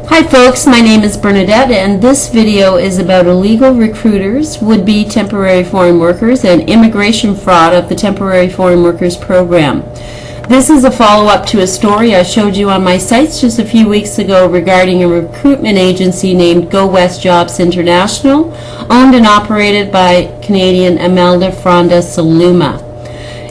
Hi folks, my name is Bernadette and this video is about illegal recruiters, would-be temporary foreign workers, and immigration fraud of the Temporary Foreign Workers Program. This is a follow-up to a story I showed you on my sites just a few weeks ago regarding a recruitment agency named Go West Jobs International, owned and operated by Canadian Imelda Fronda Saluma.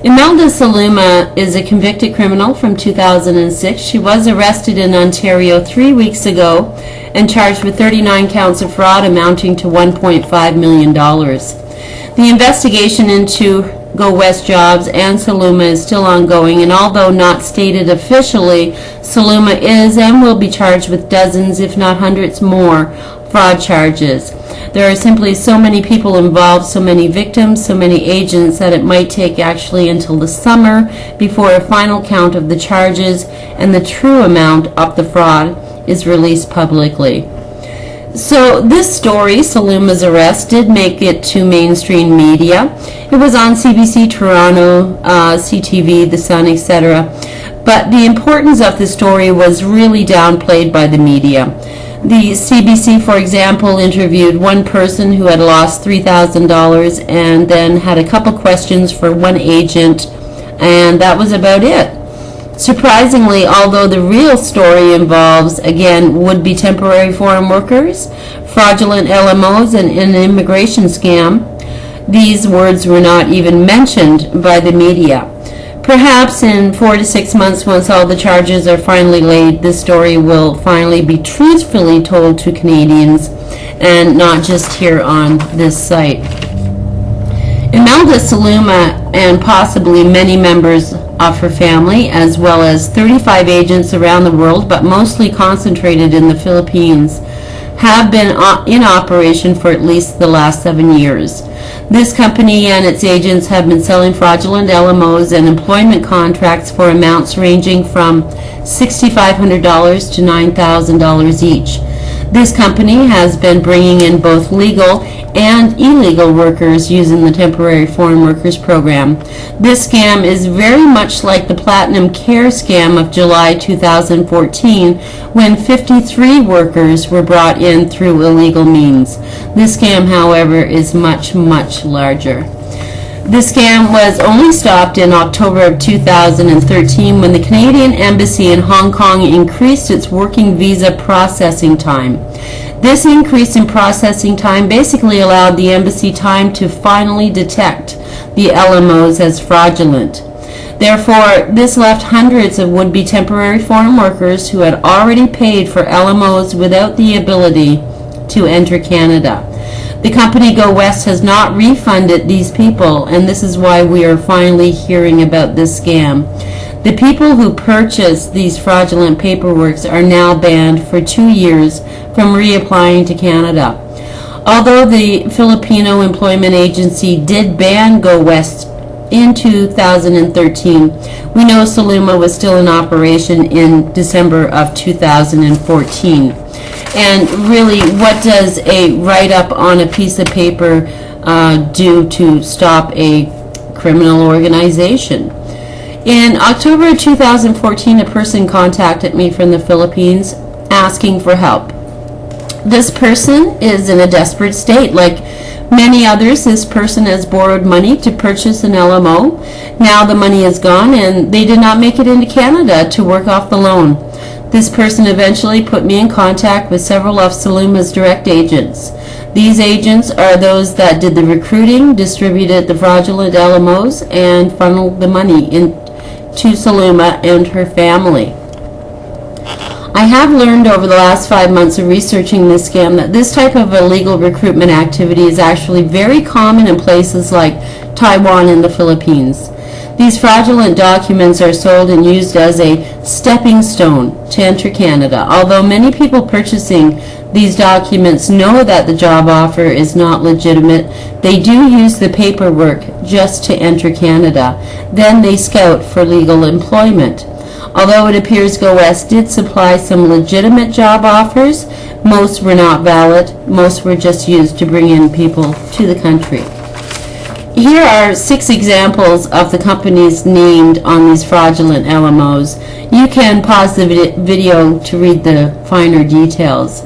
Imelda Saluma is a convicted criminal from 2006. She was arrested in Ontario 3 weeks ago and charged with 39 counts of fraud amounting to $1.5 million. The investigation into Go West Jobs and Saluma is still ongoing, and although not stated officially, Saluma is and will be charged with dozens, if not hundreds more, fraud charges. There are simply so many people involved, so many victims, so many agents, that it might take actually until the summer before a final count of the charges and the true amount of the fraud is released publicly. So this story, Saluma's arrest, did make it to mainstream media. It was on CBC Toronto, CTV, The Sun, etc. But the importance of the story was really downplayed by the media. The CBC, for example, interviewed one person who had lost $3,000 and then had a couple questions for one agent, and that was about it. Surprisingly, although the real story involves, again, would-be temporary foreign workers, fraudulent LMOs, and an immigration scam, these words were not even mentioned by the media. Perhaps in 4 to 6 months, once all the charges are finally laid, this story will finally be truthfully told to Canadians and not just here on this site. Imelda Saluma and possibly many members of her family, as well as 35 agents around the world, but mostly concentrated in the Philippines, have been in operation for at least the last 7 years. This company and its agents have been selling fraudulent LMOs and employment contracts for amounts ranging from $6,500 to $9,000 each. This company has been bringing in both legal and illegal workers using the Temporary Foreign Workers Program. This scam is very much like the Platinum Care scam of July 2014, when 53 workers were brought in through illegal means. This scam, however, is much, much larger. This scam was only stopped in October of 2013 when the Canadian Embassy in Hong Kong increased its working visa processing time. This increase in processing time basically allowed the embassy time to finally detect the LMOs as fraudulent. Therefore, this left hundreds of would-be temporary foreign workers who had already paid for LMOs without the ability to enter Canada. The company Go West has not refunded these people, and this is why we are finally hearing about this scam. The people who purchased these fraudulent paperworks are now banned for 2 years from reapplying to Canada. Although the Filipino Employment Agency did ban Go West in 2013, we know Saluma was still in operation in December of 2014. And really, what does a write-up on a piece of paper do to stop a criminal organization? In October 2014, a person contacted me from the Philippines asking for help. This person is in a desperate state. Like many others, this person has borrowed money to purchase an LMO. Now the money is gone and they did not make it into Canada to work off the loan. This person eventually put me in contact with several of Saluma's direct agents. These agents are those that did the recruiting, distributed the fraudulent LMOs, and funneled the money into Saluma and her family. I have learned over the last 5 months of researching this scam that this type of illegal recruitment activity is actually very common in places like Taiwan and the Philippines. These fraudulent documents are sold and used as a stepping stone to enter Canada. Although many people purchasing these documents know that the job offer is not legitimate, they do use the paperwork just to enter Canada. Then they scout for legal employment. Although it appears Go West did supply some legitimate job offers, most were not valid. Most were just used to bring in people to the country. here are 6 examples of the companies named on these fraudulent LMOs. You can pause the video to read the finer details.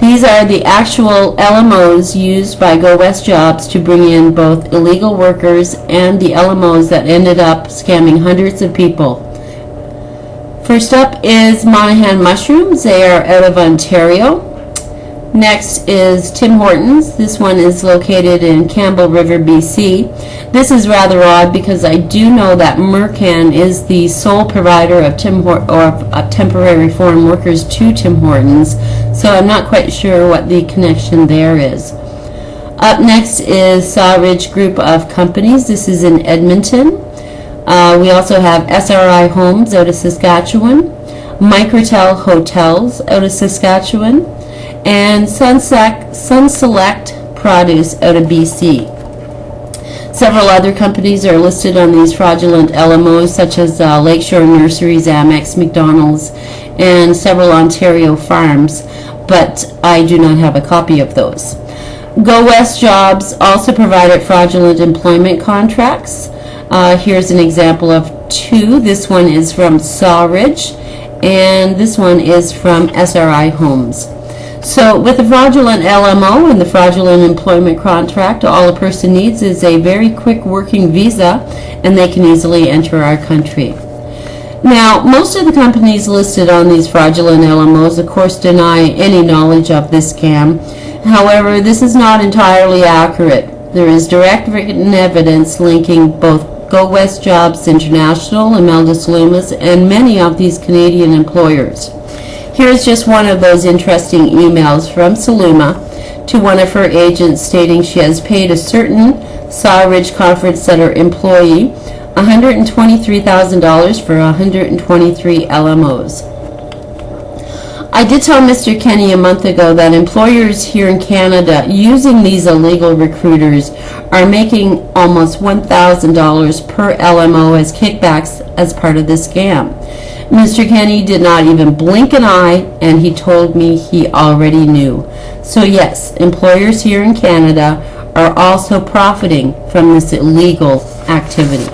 These are the actual LMOs used by Go West Jobs to bring in both illegal workers and the LMOs that ended up scamming hundreds of people. First up is Monaghan Mushrooms. They are out of Ontario. Next is Tim Hortons. This one is located in Campbell River, BC. This is rather odd because I do know that Mercan is the sole provider of temporary foreign workers to Tim Hortons, so I'm not quite sure what the connection there is. Up next is Sawridge Group of Companies. This is in Edmonton. We also have SRI Homes out of Saskatchewan, Microtel Hotels out of Saskatchewan, and Sun Select Produce out of BC. Several other companies are listed on these fraudulent LMOs, such as Lakeshore Nurseries, Amex, McDonald's, and several Ontario farms, but I do not have a copy of those. Go West Jobs also provided fraudulent employment contracts. Here's an example of 2. This one is from Sawridge, and this one is from SRI Homes. So with the fraudulent LMO and the fraudulent employment contract, all a person needs is a very quick working visa, and they can easily enter our country. Now, most of the companies listed on these fraudulent LMOs, of course, deny any knowledge of this scam. However, this is not entirely accurate. There is direct written evidence linking both Go West Jobs International, Imelda Loomis, and many of these Canadian employers. Here's just one of those interesting emails from Saluma to one of her agents stating she has paid a certain Sawridge Conference Center employee $123,000 for 123 LMOs. I did tell Mr. Kenny a month ago that employers here in Canada using these illegal recruiters are making almost $1,000 per LMO as kickbacks as part of this scam. Mr. Kenny did not even blink an eye, and he told me he already knew. So yes, employers here in Canada are also profiting from this illegal activity.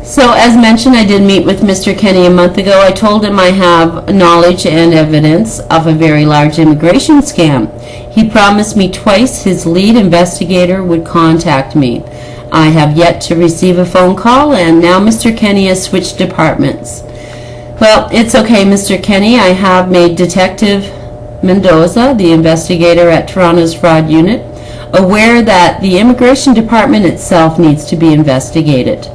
So as mentioned, I did meet with Mr. Kenny a month ago. I told him I have knowledge and evidence of a very large immigration scam. He promised me twice his lead investigator would contact me. I have yet to receive a phone call, and now Mr. Kenny has switched departments. Well, it's okay, Mr. Kenny. I have made Detective Mendoza, the investigator at Toronto's Fraud Unit, aware that the Immigration Department itself needs to be investigated.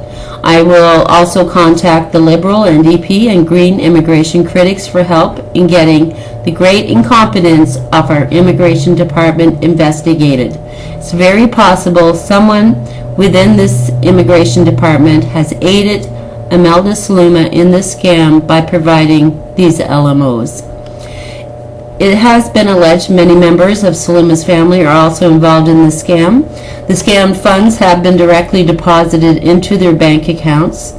I will also contact the Liberal and NDP and Green immigration critics for help in getting the great incompetence of our Immigration Department investigated. It's very possible someone within this Immigration Department has aided Imelda Saluma in this scam by providing these LMOs. It has been alleged many members of Saluma's family are also involved in the scam. The scam funds have been directly deposited into their bank accounts.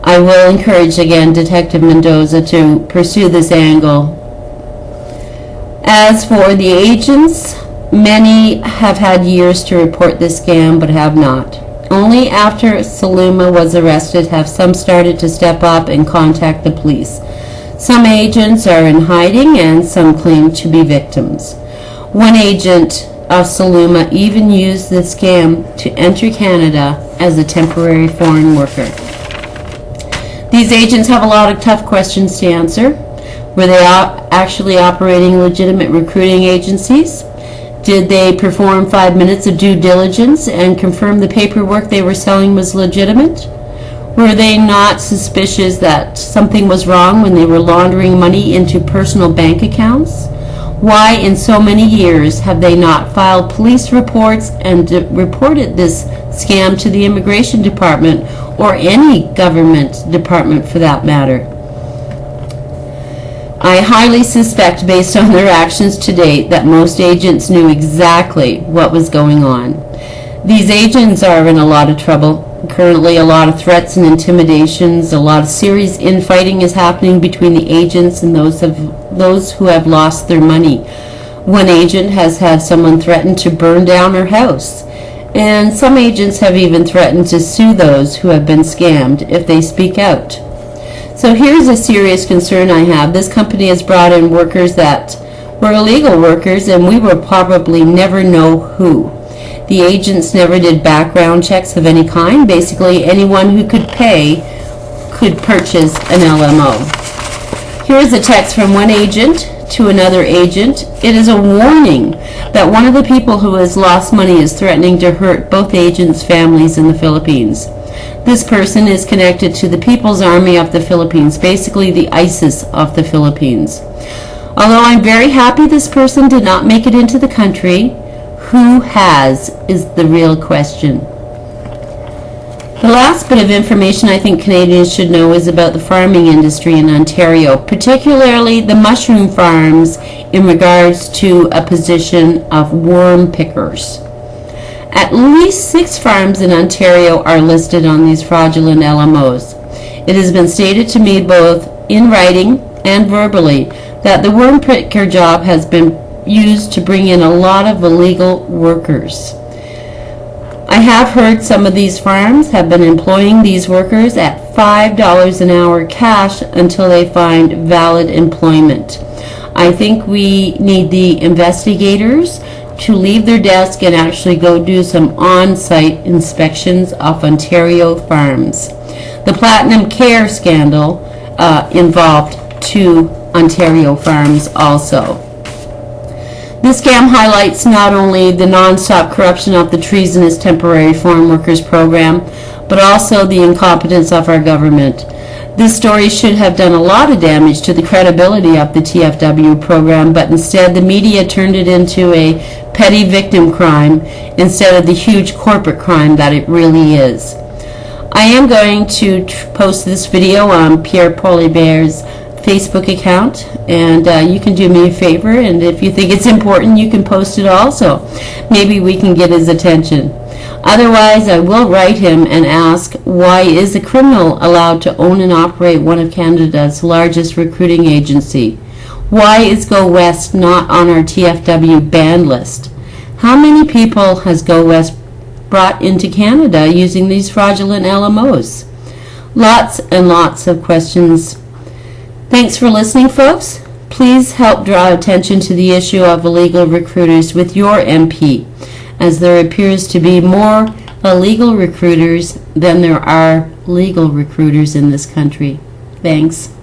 I will encourage again Detective Mendoza to pursue this angle. As for the agents, many have had years to report this scam but have not. Only after Saluma was arrested have some started to step up and contact the police. Some agents are in hiding and some claim to be victims. One agent of Saluma even used the scam to enter Canada as a temporary foreign worker. These agents have a lot of tough questions to answer. Were they actually operating legitimate recruiting agencies? Did they perform 5 minutes of due diligence and confirm the paperwork they were selling was legitimate? Were they not suspicious that something was wrong when they were laundering money into personal bank accounts? Why, in so many years, have they not filed police reports and reported this scam to the Immigration Department or any government department for that matter? I highly suspect, based on their actions to date, that most agents knew exactly what was going on. These agents are in a lot of trouble. Currently, a lot of threats and intimidations, a lot of serious infighting is happening between the agents and those who have lost their money. One agent has had someone threaten to burn down her house, and some agents have even threatened to sue those who have been scammed if they speak out. So here's a serious concern I have. This company has brought in workers that were illegal workers, and we will probably never know who. The agents never did background checks of any kind. Basically, anyone who could pay could purchase an LMO. Here's a text from one agent to another agent. It is a warning that one of the people who has lost money is threatening to hurt both agents' families in the Philippines. This person is connected to the People's Army of the Philippines, basically the ISIS of the Philippines. Although I'm very happy this person did not make it into the country, who has is the real question. The last bit of information I think Canadians should know is about the farming industry in Ontario, particularly the mushroom farms in regards to a position of worm pickers. At least 6 farms in Ontario are listed on these fraudulent LMOs. It has been stated to me both in writing and verbally that the worm picker job has been used to bring in a lot of illegal workers. I have heard some of these farms have been employing these workers at $5 an hour cash until they find valid employment. I think we need the investigators to leave their desk and actually go do some on-site inspections of Ontario farms. The Platinum Care scandal involved 2 Ontario farms also. This scam highlights not only the non-stop corruption of the treasonous temporary foreign workers program, but also the incompetence of our government. This story should have done a lot of damage to the credibility of the TFW program, but instead the media turned it into a petty victim crime instead of the huge corporate crime that it really is. I am going to post this video on Pierre Poilievre's Facebook account, and you can do me a favor, and if you think it's important, you can post it also. Maybe we can get his attention. Otherwise, I will write him and ask, why is a criminal allowed to own and operate one of Canada's largest recruiting agency? Why is Go West not on our TFW banned list? How many people has Go West brought into Canada using these fraudulent LMOs? Lots and lots of questions. Thanks for listening, folks. Please help draw attention to the issue of illegal recruiters with your MP, as there appears to be more illegal recruiters than there are legal recruiters in this country. Thanks.